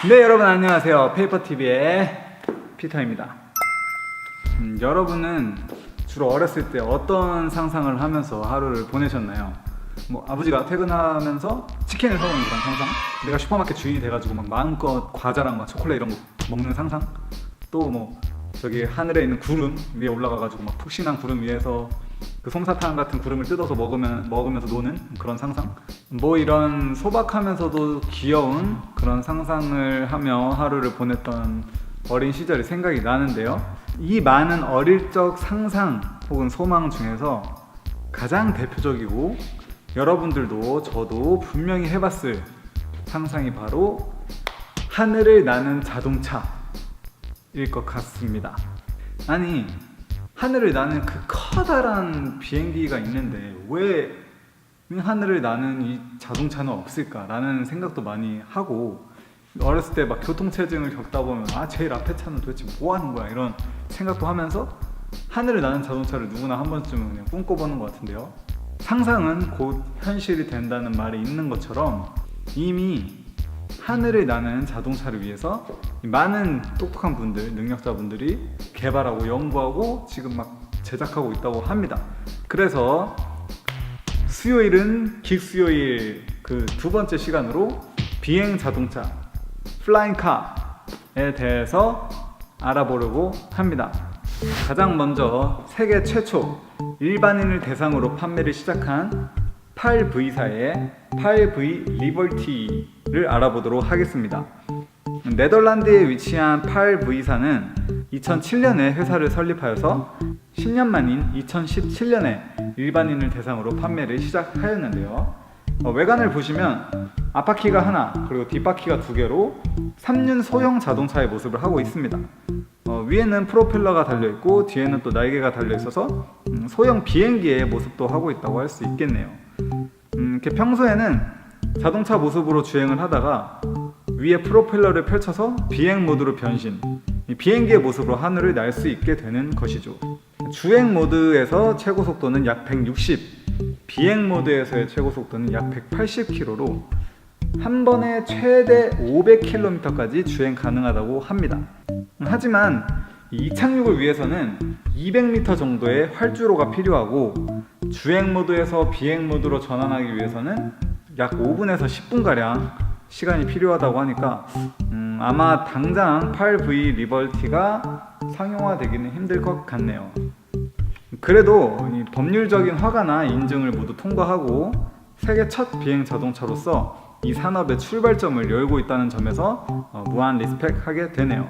네, 여러분 안녕하세요. 페이퍼TV의 피터입니다. 여러분은 주로 어렸을 때 어떤 상상을 하면서 하루를 보내셨나요? 뭐 아버지가 퇴근하면서 치킨을 사오는 그런 상상? 내가 슈퍼마켓 주인이 돼가지고 막 마음껏 과자랑 막 초콜릿 이런 거 먹는 상상? 또 뭐 저기 하늘에 있는 구름 위에 올라가가지고 막 푹신한 구름 위에서 그 솜사탕 같은 구름을 뜯어서 먹으면서 노는 그런 상상? 뭐 이런 소박하면서도 귀여운 그런 상상을 하며 하루를 보냈던 어린 시절이 생각이 나는데요. 이 많은 어릴 적 상상 혹은 소망 중에서 가장 대표적이고 여러분들도 저도 분명히 해봤을 상상이 바로 하늘을 나는 자동차일 것 같습니다. 아니, 하늘을 나는 그 커다란 비행기가 있는데 왜 하늘을 나는 이 자동차는 없을까라는 생각도 많이 하고, 어렸을 때 막 교통체증을 겪다 보면 제일 앞에 차는 도대체 뭐 하는 거야 이런 생각도 하면서 하늘을 나는 자동차를 누구나 한 번쯤은 그냥 꿈꿔보는 것 같은데요. 상상은 곧 현실이 된다는 말이 있는 것처럼 이미 하늘을 나는 자동차를 위해서 많은 똑똑한 분들, 능력자분들이 개발하고 연구하고 지금 막 제작하고 있다고 합니다. 그래서 수요일은 긱수요일 그 두 번째 시간으로 비행 자동차, 플라잉 카에 대해서 알아보려고 합니다. 가장 먼저 세계 최초 일반인을 대상으로 판매를 시작한 8V사의 8V 리버티를 알아보도록 하겠습니다. 네덜란드에 위치한 8V사는 2007년에 회사를 설립하여서 10년 만인 2017년에 일반인을 대상으로 판매를 시작하였는데요. 외관을 보시면 앞바퀴가 하나 그리고 뒷바퀴가 두 개로 3륜 소형 자동차의 모습을 하고 있습니다. 위에는 프로펠러가 달려있고 뒤에는 또 날개가 달려있어서 소형 비행기의 모습도 하고 있다고 할 수 있겠네요. 이렇게 평소에는 자동차 모습으로 주행을 하다가 위에 프로펠러를 펼쳐서 비행 모드로 변신, 비행기의 모습으로 하늘을 날 수 있게 되는 것이죠. 주행 모드에서 최고 속도는 약 160, 비행 모드에서의 최고 속도는 약 180km로 한 번에 최대 500km까지 주행 가능하다고 합니다. 하지만 이 이착륙을 위해서는 200m 정도의 활주로가 필요하고 주행 모드에서 비행 모드로 전환하기 위해서는 약 5분에서 10분가량 시간이 필요하다고 하니까 아마 당장 8V 리버티가 상용화되기는 힘들 것 같네요. 그래도 이 법률적인 허가나 인증을 모두 통과하고 세계 첫 비행 자동차로서 이 산업의 출발점을 열고 있다는 점에서 무한 리스펙하게 되네요.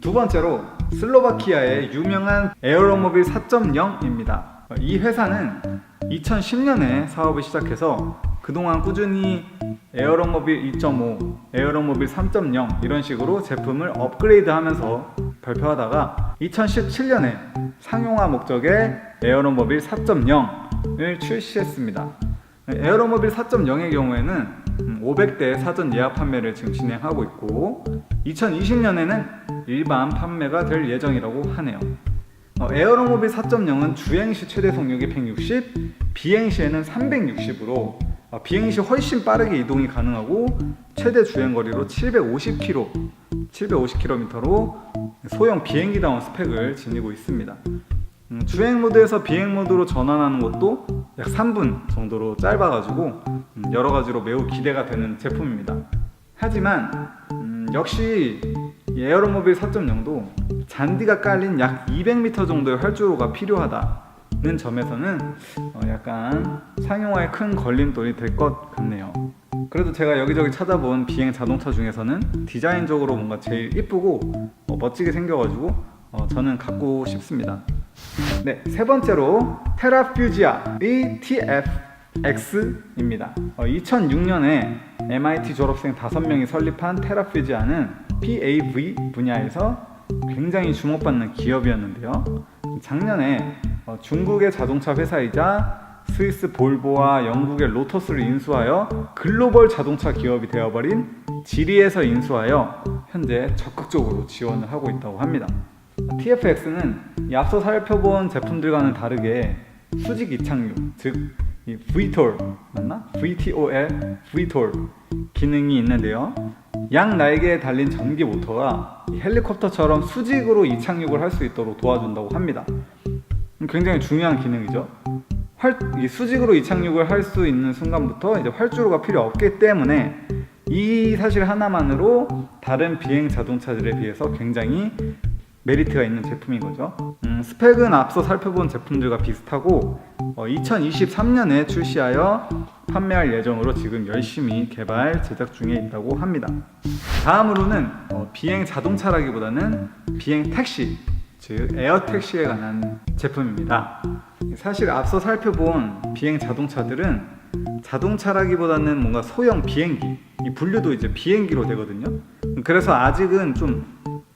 두 번째로 슬로바키아의 유명한 에어로모빌 4.0입니다. 이 회사는 2010년에 사업을 시작해서 그동안 꾸준히 에어로모빌 2.5, 에어로모빌 3.0 이런 식으로 제품을 업그레이드하면서 발표하다가 2017년에 상용화 목적의 에어로모빌 4.0을 출시했습니다. 에어로모빌 4.0의 경우에는 500대 사전 예약 판매를 지금 진행하고 있고 2020년에는 일반 판매가 될 예정이라고 하네요. 에어로모빌 4.0은 주행시 최대 속력이 160, 비행시에는 360으로 비행시 훨씬 빠르게 이동이 가능하고 최대 주행거리로 750km로 소형 비행기다운 스펙을 지니고 있습니다. 주행 모드에서 비행 모드로 전환하는 것도 약 3분 정도로 짧아가지고 여러 가지로 매우 기대가 되는 제품입니다. 하지만 역시 에어로모빌 4.0도 잔디가 깔린 약 200m 정도의 활주로가 필요하다는 점에서는 약간 상용화에 큰 걸림돌이 될 것 같네요. 그래도 제가 여기저기 찾아본 비행 자동차 중에서는 디자인적으로 뭔가 제일 이쁘고 멋지게 생겨가지고 저는 갖고 싶습니다. 네, 세 번째로 테라퓨지아의 TFX입니다. 2006년에 MIT 졸업생 5명이 설립한 테라퓨지아는 PAV 분야에서 굉장히 주목받는 기업이었는데요. 작년에 중국의 자동차 회사이자 스위스 볼보와 영국의 로터스를 인수하여 글로벌 자동차 기업이 되어버린 지리에서 인수하여 현재 적극적으로 지원을 하고 있다고 합니다. TFX는 앞서 살펴본 제품들과는 다르게 수직 이착륙, 즉 이 VTOL 맞나? VTOL, VTOL 기능이 있는데요. 양 날개에 달린 전기 모터가 이 헬리콥터처럼 수직으로 이착륙을 할 수 있도록 도와준다고 합니다. 굉장히 중요한 기능이죠. 이 수직으로 이착륙을 할 수 있는 순간부터 이제 활주로가 필요 없기 때문에 이 사실 하나만으로 다른 비행 자동차들에 비해서 굉장히 메리트가 있는 제품인 거죠. 스펙은 앞서 살펴본 제품들과 비슷하고 2023년에 출시하여 판매할 예정으로 지금 열심히 개발 제작 중에 있다고 합니다. 다음으로는 비행 자동차라기보다는 비행 택시, 즉 에어 택시에 관한 제품입니다. 사실 앞서 살펴본 비행 자동차들은 자동차라기보다는 뭔가 소형 비행기, 이 분류도 이제 비행기로 되거든요. 그래서 아직은 좀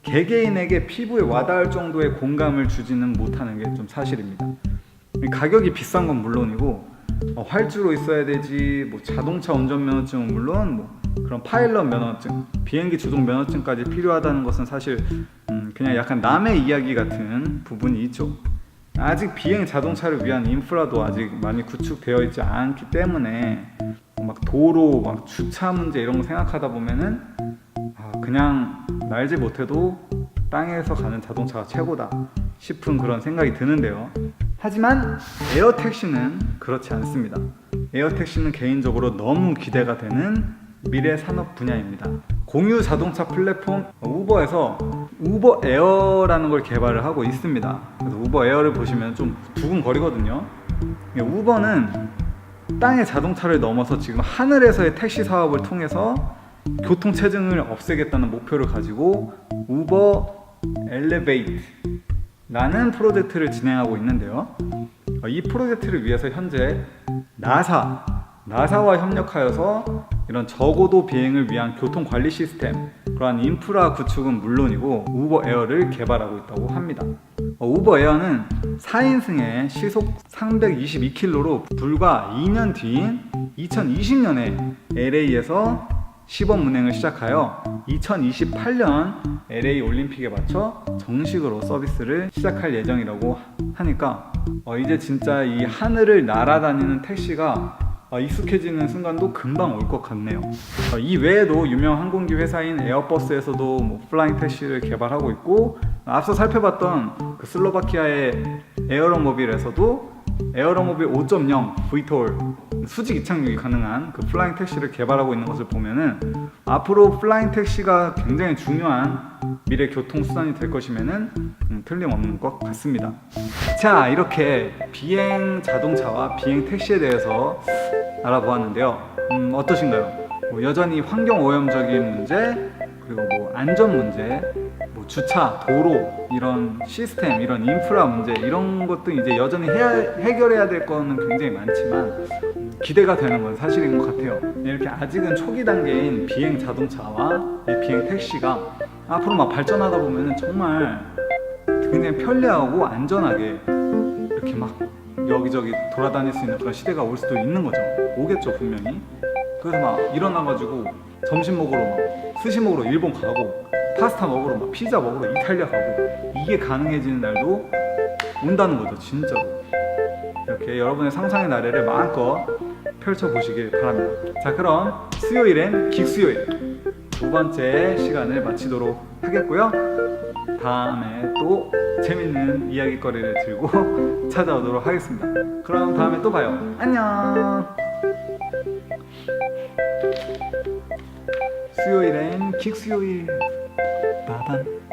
개개인에게 피부에 와닿을 정도의 공감을 주지는 못하는 게 좀 사실입니다. 가격이 비싼 건 물론이고 활주로 있어야 되지, 뭐 자동차 운전면허증은 물론 뭐 그런 파일럿 면허증, 비행기 주동 면허증까지 필요하다는 것은 사실 그냥 약간 남의 이야기 같은 부분이 있죠. 아직 비행 자동차를 위한 인프라도 아직 많이 구축되어 있지 않기 때문에 막 도로, 막 주차 문제 이런 거 생각하다 보면은 그냥 날지 못해도 땅에서 가는 자동차가 최고다 싶은 그런 생각이 드는데요. 하지만 에어택시는 그렇지 않습니다. 에어택시는 개인적으로 너무 기대가 되는 미래 산업 분야입니다. 공유 자동차 플랫폼 우버에서 우버 에어라는 걸 개발을 하고 있습니다. 그래서 우버 에어를 보시면 좀 두근거리거든요. 우버는 땅의 자동차를 넘어서 지금 하늘에서의 택시 사업을 통해서 교통체증을 없애겠다는 목표를 가지고 우버 엘리베이트 라는 프로젝트를 진행하고 있는데요. 이 프로젝트를 위해서 현재 나사와 협력하여서 이런 저고도 비행을 위한 교통관리 시스템, 그러한 인프라 구축은 물론이고 우버 에어를 개발하고 있다고 합니다. 우버 에어는 4인승의 시속 322km로 불과 2년 뒤인 2020년에 LA에서 시범 운행을 시작하여 2028년 LA 올림픽에 맞춰 정식으로 서비스를 시작할 예정이라고 하니까 이제 진짜 이 하늘을 날아다니는 택시가 익숙해지는 순간도 금방 올 것 같네요. 이 외에도 유명 항공기 회사인 에어버스에서도 뭐 플라잉 택시를 개발하고 있고, 앞서 살펴봤던 그 슬로바키아의 에어로모빌에서도 에어로모빌 5.0 VTOL 수직 이착륙이 가능한 그 플라잉 택시를 개발하고 있는 것을 보면은 앞으로 플라잉 택시가 굉장히 중요한 미래 교통수단이 될 것이면은 틀림없는 것 같습니다. 자, 이렇게 비행 자동차와 비행 택시에 대해서 알아보았는데요. 어떠신가요? 여전히 환경 오염적인 문제, 그리고 뭐 안전 문제, 뭐 주차, 도로 이런 시스템, 이런 인프라 문제 이런 것도 이제 여전히 해결해야 될 거는 굉장히 많지만 기대가 되는 건 사실인 것 같아요. 이렇게 아직은 초기 단계인 비행 자동차와 비행 택시가 앞으로 막 발전하다 보면은 정말 굉장히 편리하고 안전하게 이렇게 막 여기저기 돌아다닐 수 있는 그런 시대가 올 수도 있는 거죠. 오겠죠, 분명히. 그래서 막 일어나가지고 점심 먹으러 막 스시 먹으러 일본 가고 파스타 먹으러 막 피자 먹으러 이탈리아 가고 이게 가능해지는 날도 온다는 거죠, 진짜로. 이렇게 여러분의 상상의 나래를 마음껏 펼쳐보시길 바랍니다. 자, 그럼 수요일엔 긱수요일 두 번째 시간을 마치도록 하겠고요. 다음에 또 재밌는 이야기거리를 들고 찾아오도록 하겠습니다. 그럼 다음에 또 봐요. 안녕. 수요일엔 긱수요일. 빠밤.